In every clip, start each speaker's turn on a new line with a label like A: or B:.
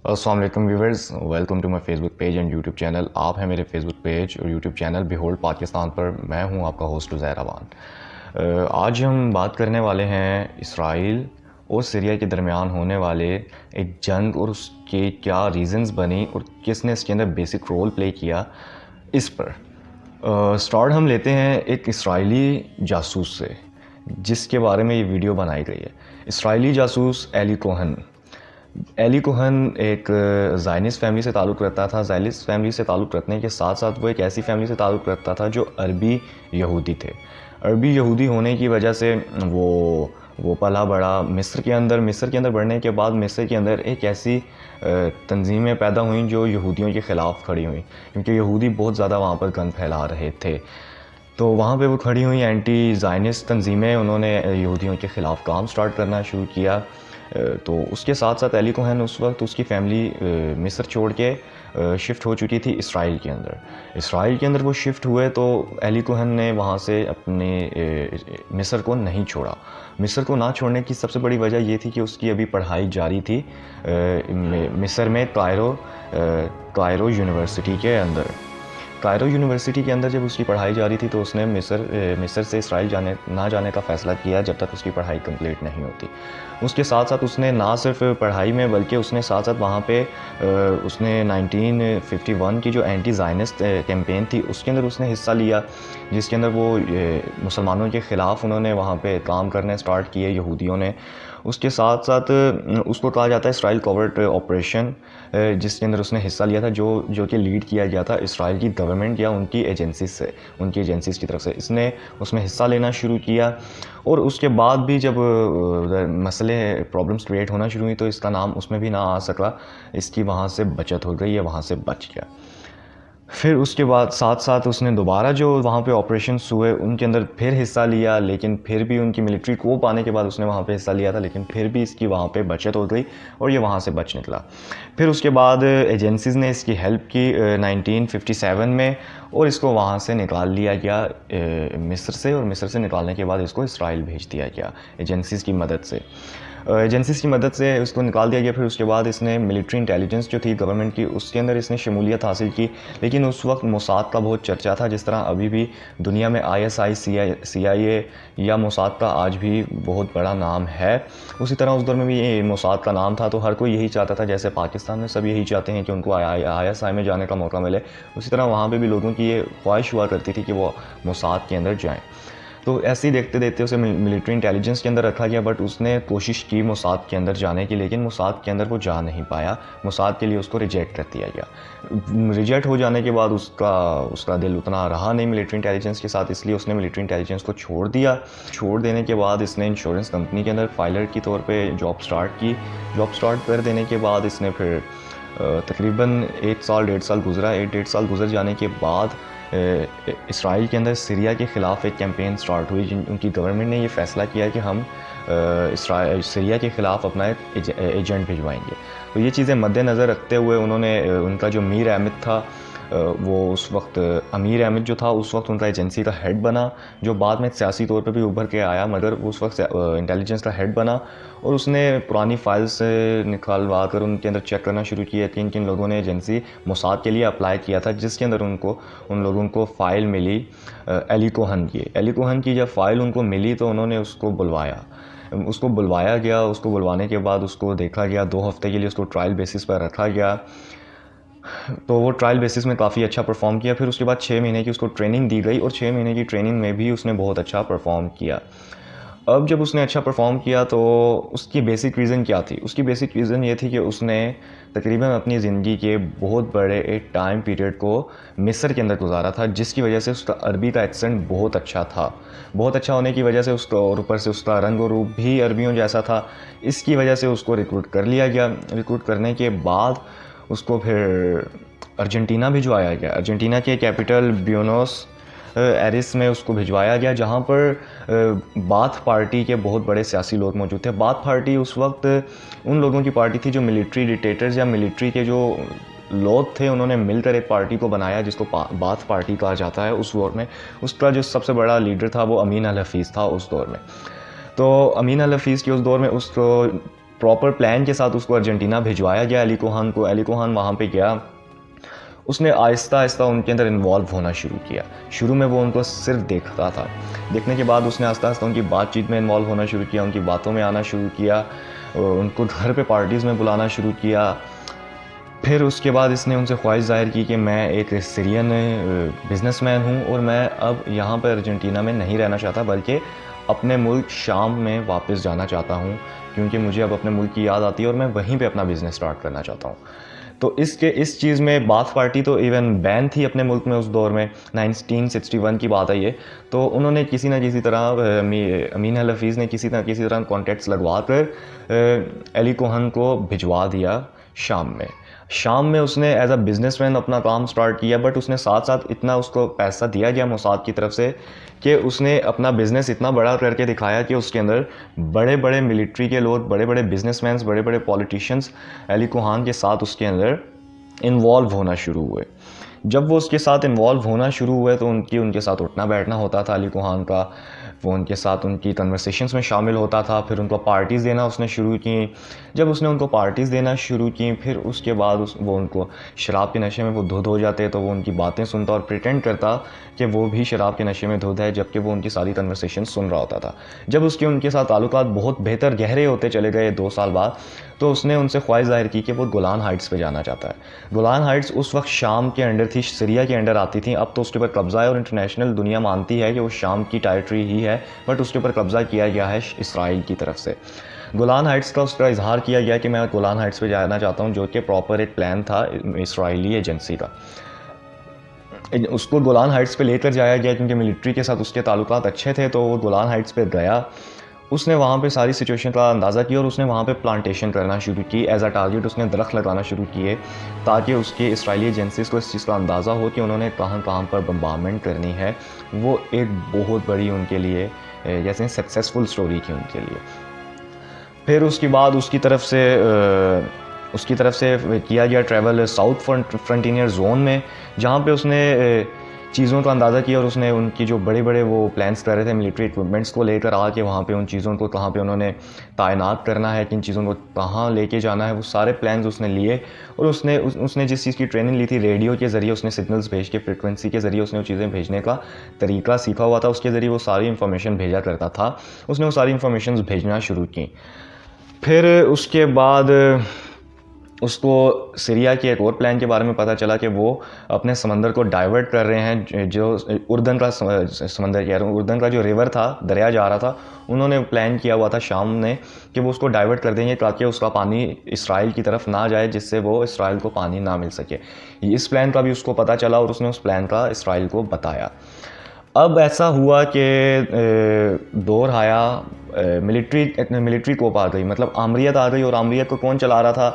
A: السلام علیکم viewers, welcome to my Facebook page and YouTube channel. آپ ہیں میرے فیس بک پیج اور یوٹیوب چینل بیہولڈ پاکستان پر. میں ہوں آپ کا ہوسٹ عزیر امان. آج ہم بات کرنے والے ہیں اسرائیل اور سیریا کے درمیان ہونے والے ایک جنگ اور اس کے کیا ریزنز بنی اور کس نے اس کے اندر بیسک رول پلے کیا اس پر. سٹارٹ ہم لیتے ہیں ایک اسرائیلی جاسوس سے جس کے بارے میں یہ ویڈیو بنائی گئی ہے. اسرائیلی جاسوس ایلی کوہن. ایلی کوہن ایک زائنسٹ فیملی سے تعلق رکھتا تھا. زائنسٹ فیملی سے تعلق رکھنے کے ساتھ ساتھ وہ ایک ایسی فیملی سے تعلق رکھتا تھا جو عربی یہودی تھے. عربی یہودی ہونے کی وجہ سے وہ پلا بڑا مصر کے اندر. مصر کے اندر بڑھنے کے بعد مصر کے اندر ایک ایسی تنظیمیں پیدا ہوئیں جو یہودیوں کے خلاف کھڑی ہوئیں، کیونکہ یہودی بہت زیادہ وہاں پر گند پھیلا رہے تھے. تو وہاں پہ وہ کھڑی ہوئی اینٹی زائنسٹ تنظیمیں، انہوں نے یہودیوں کے خلاف کام سٹارٹ کرنا شروع کیا. تو اس کے ساتھ ساتھ ایلی کوہن اس وقت اس کی فیملی مصر چھوڑ کے شفٹ ہو چکی تھی اسرائیل کے اندر. اسرائیل کے اندر وہ شفٹ ہوئے تو ایلی کوہن نے وہاں سے اپنے مصر کو نہیں چھوڑا. مصر کو نہ چھوڑنے کی سب سے بڑی وجہ یہ تھی کہ اس کی ابھی پڑھائی جاری تھی مصر میں کائرو یونیورسٹی کے اندر. کائرو یونیورسٹی کے اندر جب اس کی پڑھائی جاری تھی تو اس نے مصر سے اسرائیل نہ جانے کا فیصلہ کیا جب تک اس کی پڑھائی کمپلیٹ نہیں ہوتی. اس کے ساتھ ساتھ اس نے نہ صرف پڑھائی میں بلکہ اس نے ساتھ ساتھ وہاں پہ اس نے 1951 کی جو اینٹی زائنسٹ کیمپین تھی اس کے اندر اس نے حصہ لیا، جس کے اندر وہ مسلمانوں کے خلاف انہوں نے وہاں پہ کام کرنے سٹارٹ کیے یہودیوں نے. اس کے ساتھ ساتھ اس کو کہا جاتا ہے اسرائیل کوورٹ آپریشن، جس کے اندر اس نے حصہ لیا تھا، جو کہ لیڈ کیا گیا تھا اسرائیل کی گورنمنٹ یا ان کی ایجنسیز کی طرف سے. اس نے اس میں حصہ لینا شروع کیا اور اس کے بعد بھی جب مسئلے پرابلمس کریٹ ہونا شروع ہوئی تو اس کا نام اس میں بھی نہ آ سکا. اس کی وہاں سے بچت ہو گئی، یہ وہاں سے بچ گیا. پھر اس کے بعد ساتھ ساتھ اس نے دوبارہ جو وہاں پہ آپریشنس ہوئے ان کے اندر پھر حصہ لیا، لیکن پھر بھی ان کی ملٹری کوپ آنے کے بعد اس نے وہاں پہ حصہ لیا تھا، لیکن پھر بھی اس کی وہاں پہ بچت ہو گئی اور یہ وہاں سے بچ نکلا. پھر اس کے بعد ایجنسیز نے اس کی ہیلپ کی 1957 میں اور اس کو وہاں سے نکال لیا گیا مصر سے، اور مصر سے نکالنے کے بعد اس کو اسرائیل بھیج دیا گیا ایجنسیز کی مدد سے. ایجنسیز کی مدد سے اس کو نکال دیا گیا. پھر اس کے بعد اس نے ملٹری انٹیلیجنس جو تھی گورنمنٹ کی اس کے اندر اس نے شمولیت حاصل کی، لیکن اس وقت موساد کا بہت چرچا تھا. جس طرح ابھی بھی دنیا میں ISI CIA یا موساد کا آج بھی بہت بڑا نام ہے، اسی طرح اس دور میں بھی موساد کا نام تھا. تو ہر کوئی یہی چاہتا تھا، جیسے پاکستان میں سب یہی چاہتے ہیں کہ ان کو ISI میں جانے کا موقع ملے، اسی طرح وہاں پہ بھی لوگوں کی یہ خواہش ہوا کرتی تھی کہ وہ موساد کے اندر جائیں. تو ایسے ہی دیکھتے دیکھتے اسے ملٹری انٹیلیجنس کے اندر رکھا گیا، بٹ اس نے کوشش کی موساد کے اندر جانے کی، لیکن موساد کے اندر وہ جا نہیں پایا. موساد کے لیے اس کو ریجیکٹ کر دیا گیا. ریجیکٹ ہو جانے کے بعد اس کا دل اتنا رہا نہیں ملٹری انٹیلیجنس کے ساتھ، اس لیے اس نے ملٹری انٹیلیجنس کو چھوڑ دیا. چھوڑ دینے کے بعد اس نے انشورنس کمپنی کے اندر فائلر کی طور پہ جاب سٹارٹ کی. جاب سٹارٹ کر دینے کے بعد اس نے پھر تقریباً 1 سال گزرا. 1.5 سال گزر جانے کے بعد اسرائیل کے اندر سیریا کے خلاف ایک کیمپین سٹارٹ ہوئی. ان کی گورنمنٹ نے یہ فیصلہ کیا کہ ہم سیریا کے خلاف اپنا ایک ایجنٹ بھجوائیں گے. تو یہ چیزیں مد نظر رکھتے ہوئے انہوں نے ان کا جو میر احمد تھا، وہ اس وقت امیر احمد جو تھا اس وقت ان کا ایجنسی کا ہیڈ بنا، جو بعد میں سیاسی طور پہ بھی ابھر کے آیا، مگر اس وقت انٹیلیجنس کا ہیڈ بنا. اور اس نے پرانی فائلز نکالوا کر ان کے اندر چیک کرنا شروع کیا کہ کن لوگوں نے ایجنسی موساد کے لیے اپلائی کیا تھا، جس کے اندر ان لوگوں کو فائل ملی ایلی کوہن کی. ایلی کوہن کی جب فائل ان کو ملی تو انہوں نے اس کو بلوایا گیا. اس کو بلوانے کے بعد اس کو دیکھا گیا. 2 ہفتے کے لیے اس کو ٹرائل بیسس پر رکھا گیا. تو وہ ٹرائل بیسس میں کافی اچھا پرفارم کیا. پھر اس کے بعد 6 مہینے کی اس کو ٹریننگ دی گئی، اور 6 مہینے کی ٹریننگ میں بھی اس نے بہت اچھا پرفارم کیا. اب جب اس نے اچھا پرفارم کیا تو اس کی بیسک ریزن کیا تھی؟ اس کی بیسک ریزن یہ تھی کہ اس نے تقریباً اپنی زندگی کے بہت بڑے ایک ٹائم پیریڈ کو مصر کے اندر گزارا تھا، جس کی وجہ سے اس کا عربی کا ایکسنٹ بہت اچھا تھا. بہت اچھا ہونے کی وجہ سے اس کو، اور اوپر سے اس کا رنگ و روپ بھی عربیوں جیسا تھا، اس کی وجہ سے اس کو ریکروٹ کر لیا گیا. ریکروٹ کرنے کے بعد اس کو پھر ارجنٹینا بھجوایا گیا. ارجنٹینا کے کیپٹل بیونوس ایرس میں اس کو بھجوایا گیا، جہاں پر باتھ پارٹی کے بہت بڑے سیاسی لوگ موجود تھے. باتھ پارٹی اس وقت ان لوگوں کی پارٹی تھی جو ملٹری ڈکٹیٹرز یا ملٹری کے جو لوگ تھے، انہوں نے مل کر ایک پارٹی کو بنایا جس کو باتھ پارٹی کہا جاتا ہے. اس دور میں اس کا جو سب سے بڑا لیڈر تھا وہ امین الحفیظ تھا اس دور میں. تو امین الحفیظ کے اس دور میں اس کو پراپر پلان کے ساتھ اس کو ارجنٹینا بھجوایا گیا علی کوہان کو. علی کوہان وہاں پہ گیا, اس نے آہستہ آہستہ ان کے اندر انوالو ہونا شروع کیا. شروع میں وہ ان کو صرف دیکھتا تھا, دیکھنے کے بعد اس نے آہستہ آہستہ ان کی بات چیت میں انوالو ہونا شروع کیا, ان کی باتوں میں آنا شروع کیا, ان کو گھر پہ پارٹیز میں بلانا شروع کیا. پھر اس کے بعد اس نے ان سے خواہش ظاہر کی کہ میں ایک سیرین بزنس مین ہوں اور میں اب یہاں پہ ارجنٹینا میں نہیں رہنا چاہتا بلکہ اپنے ملک شام میں واپس جانا چاہتا ہوں, کیونکہ مجھے اب اپنے ملک کی یاد آتی ہے اور میں وہیں پہ اپنا بزنس سٹارٹ کرنا چاہتا ہوں. تو اس چیز میں باعث پارٹی تو ایون بین تھی اپنے ملک میں اس دور میں, 1961 کی بات ہے یہ. تو انہوں نے کسی نہ کسی طرح امین الحفیظ نے کسی نہ کسی طرح کانٹیکٹس لگوا کر علی کوہن کو بھجوا دیا شام میں. شام میں اس نے ایز اے بزنس مین اپنا کام سٹارٹ کیا, بٹ اس نے ساتھ ساتھ اتنا اس کو پیسہ دیا گیا موساد کی طرف سے کہ اس نے اپنا بزنس اتنا بڑا کر کے دکھایا کہ اس کے اندر بڑے بڑے ملٹری کے لوگ, بڑے بڑے بزنس مینس, بڑے بڑے پولیٹیشینس علی کوہان کے ساتھ اس کے اندر انوالو ہونا شروع ہوئے. جب وہ اس کے ساتھ انوالو ہونا شروع ہوئے تو ان کے ساتھ اٹھنا بیٹھنا ہوتا تھا علی کوہان کا, وہ ان کے ساتھ ان کی کنورسیشنز میں شامل ہوتا تھا. پھر ان کو پارٹیز دینا اس نے شروع کی. جب اس نے ان کو پارٹیز دینا شروع کی پھر اس کے بعد وہ ان کو شراب کے نشے میں وہ دھد ہو جاتے, تو وہ ان کی باتیں سنتا اور پریٹینڈ کرتا کہ وہ بھی شراب کے نشے میں دھد ہے, جبکہ وہ ان کی ساری کنورسیشن سن رہا ہوتا تھا. جب اس کے ان کے ساتھ تعلقات بہت بہتر گہرے ہوتے چلے گئے 2 سال بعد, تو اس نے ان سے خواہش ظاہر کی کہ وہ گولان ہائٹس پہ جانا چاہتا ہے. گولان ہائٹس اس وقت شام کے انڈر تھی, سیریا کے انڈر آتی تھیں. اب تو اس کے اوپر قبضہ ہے اور انٹرنیشنل دنیا مانتی ہے کہ وہ شام کی ٹیریٹری ہی ہے, بٹ اس کے اوپر قبضہ کیا گیا ہے اسرائیل کی طرف سے. گولان ہائٹس کا اس کا اظہار کیا گیا کہ میں گولان ہائٹس پہ جانا چاہتا ہوں, جو کہ پراپر ایک پلان تھا اسرائیلی ایجنسی کا. اس کو گولان ہائٹس پہ لے کر جایا گیا کیونکہ ملٹری کے ساتھ اس کے تعلقات اچھے تھے, تو وہ گولان ہائٹس پہ گیا. اس نے وہاں پہ ساری سچویشن کا اندازہ کیا اور اس نے وہاں پہ پلانٹیشن کرنا شروع کی. ایز اے ٹارگیٹ اس نے درخت لگانا شروع کیے تاکہ اس کی اسرائیلی ایجنسیز کو اس چیز کا اندازہ ہو کہ انہوں نے کہاں کہاں پر بمبارمنٹ کرنی ہے. وہ ایک بہت بڑی ان کے لیے جیسے سکسیزفل سٹوری تھی ان کے لیے. پھر اس کے بعد اس کی طرف سے کیا گیا ٹریول ساؤتھ فرنٹینئر زون میں, جہاں پہ اس نے چیزوں کا اندازہ کیا اور اس نے ان کی جو بڑے بڑے وہ پلانس کر رہے تھے ملٹری اکوپمنٹس کو لے کر آ کے وہاں پہ ان چیزوں کو کہاں پہ انہوں نے تعینات کرنا ہے, کن چیزوں کو کہاں لے کے جانا ہے, وہ سارے پلانز اس نے لیے. اور اس نے جس چیز کی ٹریننگ لی تھی ریڈیو کے ذریعے, اس نے سگنلز بھیج کے فریکوینسی کے ذریعے اس نے وہ چیزیں بھیجنے کا طریقہ سیکھا ہوا تھا, اس کے ذریعے وہ ساری انفارمیشن بھیجا کرتا تھا. اس نے وہ ساری انفارمیشنز بھیجنا شروع کی. پھر اس کے بعد اس کو سیریا کے ایک اور پلان کے بارے میں پتہ چلا کہ وہ اپنے سمندر کو ڈائیورٹ کر رہے ہیں, جو اردن کا سمندر کہہ رہا ہوں, اردن کا جو ریور تھا, دریا جا رہا تھا, انہوں نے پلان کیا ہوا تھا شام نے کہ وہ اس کو ڈائیورٹ کر دیں گے تاکہ اس کا پانی اسرائیل کی طرف نہ جائے, جس سے وہ اسرائیل کو پانی نہ مل سکے. اس پلان کا بھی اس کو پتہ چلا اور اس نے اس پلان کا اسرائیل کو بتایا. اب ایسا ہوا کہ دور آیا, ملٹری کوپ آ گئی, مطلب آمریت آ گئی. اور آمریت کو کون چلا رہا تھا؟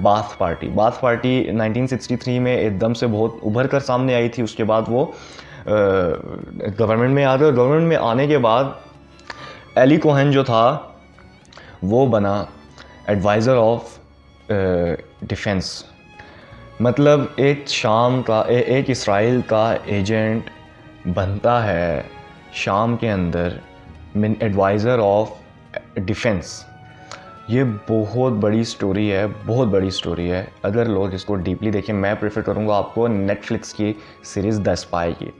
A: باعث پارٹی 1963 میں ایک دم سے بہت ابھر کر سامنے آئی تھی. اس کے بعد وہ گورنمنٹ میں آ گئے. گورنمنٹ میں آنے کے بعد علی کوہن جو تھا وہ بنا ایڈوائزر آف ڈیفنس, مطلب ایک اسرائیل کا ایجنٹ بنتا ہے شام کے اندر ایڈوائزر آف ڈیفنس. یہ بہت بڑی سٹوری ہے, بہت بڑی سٹوری ہے. اگر لوگ اس کو ڈیپلی دیکھیں, میں پریفر کروں گا آپ کو نیٹ فلکس کی سیریز دا اسپائی کی.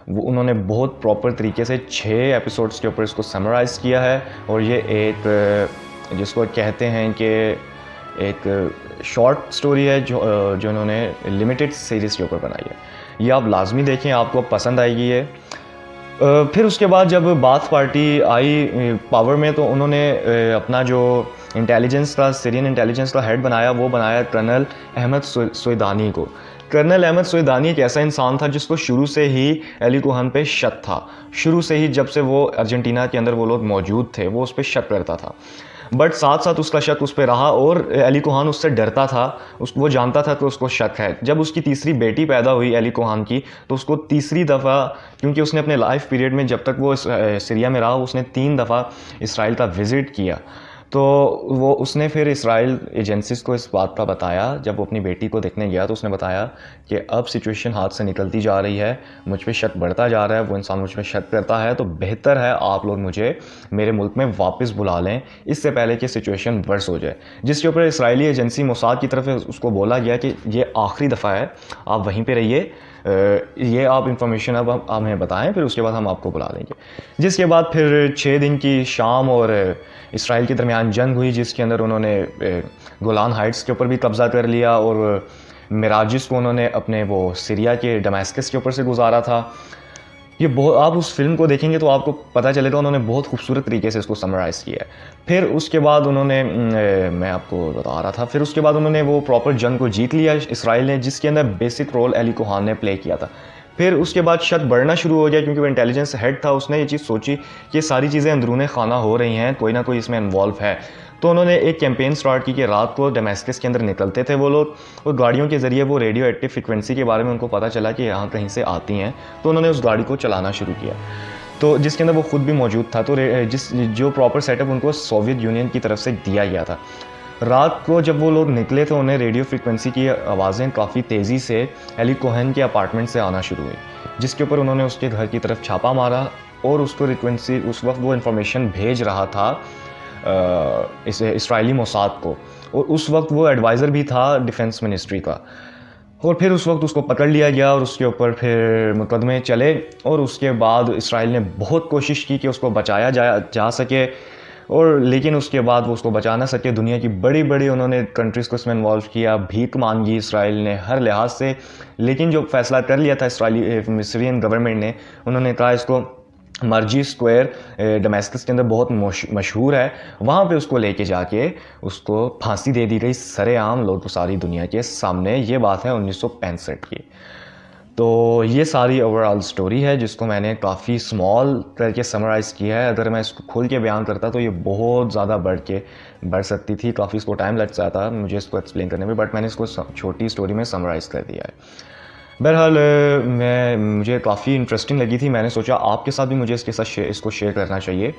A: وہ انہوں نے بہت پراپر طریقے سے 6 ایپیسوڈس کے اوپر اس کو سمرائز کیا ہے, اور یہ ایک جس کو کہتے ہیں کہ ایک شارٹ سٹوری ہے جو انہوں نے لمیٹڈ سیریز کے اوپر بنائی ہے. یہ آپ لازمی دیکھیں, آپ کو پسند آئے گی یہ. پھر اس کے بعد جب باعث پارٹی آئی پاور میں, تو انہوں نے اپنا جو انٹیلیجنس کا سیرین انٹیلیجنس کا ہیڈ بنایا, وہ بنایا کرنل احمد سویدانی کو. کرنل احمد سویدانی ایک ایسا انسان تھا جس کو شروع سے ہی علی کوہن پہ شک تھا. شروع سے ہی جب سے وہ ارجنٹینا کے اندر وہ لوگ موجود تھے, وہ اس پہ شک کرتا تھا. بٹ ساتھ ساتھ اس کا شک اس پہ رہا, اور علی کوہن اس سے ڈرتا تھا. وہ جانتا تھا کہ اس کو شک ہے. جب اس کی تیسری بیٹی پیدا ہوئی علی کوہن کی, تو اس کو تیسری دفعہ, کیونکہ اس نے اپنے لائف پیریڈ میں جب تک وہ سیریا میں رہا, اس نے 3 دفعہ اسرائیل کا وزٹ کیا. تو وہ اس نے پھر اسرائیل ایجنسیز کو اس بات کا بتایا، جب وہ اپنی بیٹی کو دیکھنے گیا تو اس نے بتایا کہ اب سچویشن ہاتھ سے نکلتی جا رہی ہے، مجھ پہ شک بڑھتا جا رہا ہے، وہ انسان مجھ پہ شک کرتا ہے، تو بہتر ہے آپ لوگ مجھے میرے ملک میں واپس بلا لیں اس سے پہلے کہ سچویشن ورس ہو جائے. جس کے اوپر اسرائیلی ایجنسی موساد کی طرف اس کو بولا گیا کہ یہ آخری دفعہ ہے، آپ وہیں پہ رہیے، یہ آپ انفارمیشن اب ہمیں بتائیں، پھر اس کے بعد ہم آپ کو بلا لیں گے. جس کے بعد پھر 6 دن کی شام اور اسرائیل کے درمیان جنگ ہوئی، جس کے اندر انہوں نے گولان ہائٹس کے اوپر بھی قبضہ کر لیا اور مراجس کو انہوں نے اپنے وہ سیریا کے ڈمیسکس کے اوپر سے گزارا تھا. یہ بہت، آپ اس فلم کو دیکھیں گے تو آپ کو پتہ چلے گا انہوں نے بہت خوبصورت طریقے سے اس کو سمرائز کیا ہے. پھر اس کے بعد انہوں نے، میں آپ کو بتا رہا تھا، پھر اس کے بعد انہوں نے وہ پراپر جنگ کو جیت لیا اسرائیل نے، جس کے اندر بیسک رول ایلی کوہان نے پلے کیا تھا. پھر اس کے بعد شک بڑھنا شروع ہو گیا کیونکہ وہ انٹیلیجنس ہیڈ تھا، اس نے یہ چیز سوچی کہ یہ ساری چیزیں اندرون خانہ ہو رہی ہیں، کوئی نہ کوئی اس میں انوالو ہے. تو انہوں نے ایک کیمپین سٹارٹ کی کہ رات کو ڈمیسکس کے اندر نکلتے تھے وہ لوگ، اور گاڑیوں کے ذریعے وہ ریڈیو ایکٹیو فریکوینسی کے بارے میں ان کو پتہ چلا کہ یہاں کہیں سے آتی ہیں، تو انہوں نے اس گاڑی کو چلانا شروع کیا، تو جس کے اندر وہ خود بھی موجود تھا. تو جو پراپر سیٹ اپ ان کو سوویت یونین کی طرف سے دیا گیا تھا. رات کو جب وہ لوگ نکلے تو انہیں ریڈیو فریکوینسی کی آوازیں کافی تیزی سے ایلی کوہن کے اپارٹمنٹ سے آنا شروع ہوئی، جس کے اوپر انہوں نے اس کے گھر کی طرف چھاپا مارا اور اس کو فریکوینسی، اس وقت وہ انفارمیشن بھیج رہا تھا اسرائیلی موساد کو، اور اس وقت وہ ایڈوائزر بھی تھا ڈیفنس منسٹری کا. اور پھر اس وقت اس کو پکڑ لیا گیا اور اس کے اوپر پھر مقدمے چلے، اور اس کے بعد اسرائیل نے بہت کوشش کی کہ اس کو بچایا جا سکے، اور لیکن اس کے بعد وہ اس کو بچا نہ سکے. دنیا کی بڑی بڑی انہوں نے کنٹریز کو اس میں انوالو کیا، بھیک مانگی اسرائیل نے ہر لحاظ سے، لیکن جو فیصلہ کر لیا تھا اسرائیلی مصرین گورنمنٹ نے، انہوں نے کہا اس کو مرجی اسکوائر ڈمیسکس کے اندر بہت مشہور ہے، وہاں پہ اس کو لے کے جا کے اس کو پھانسی دے دی گئی سرے عام لوگ ساری دنیا کے سامنے. یہ بات ہے 1965 کی. تو یہ ساری اوور آل سٹوری ہے جس کو میں نے کافی اسمال کر کے سمرائز کیا ہے. اگر میں اس کو کھول کے بیان کرتا تو یہ بہت زیادہ بڑھ سکتی تھی، کافی اس کو ٹائم لگ جاتا مجھے اس کو ایکسپلین کرنے میں، بٹ میں نے اس کو چھوٹی سٹوری میں سمرائز کر دیا ہے. بہرحال مجھے کافی انٹرسٹنگ لگی تھی، میں نے سوچا آپ کے ساتھ بھی مجھے اس کو شیئر کرنا چاہیے.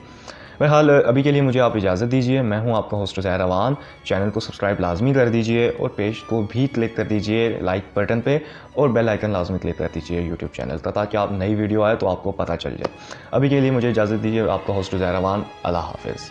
A: بہرحال ابھی کے لیے مجھے آپ اجازت دیجیے. میں ہوں آپ کا ہوسٹ زہر روان. چینل کو سبسکرائب لازمی کر دیجیے اور پیج کو بھی کلک کر دیجیے لائک بٹن پہ، اور بیل آئیکن لازمی کلک کر دیجیے یوٹیوب چینل کا، تاکہ آپ نئی ویڈیو آئے تو آپ کو پتہ چل جائے. ابھی کے لیے مجھے اجازت دیجیے. آپ کا ہوسٹ زہر روان. اللہ حافظ.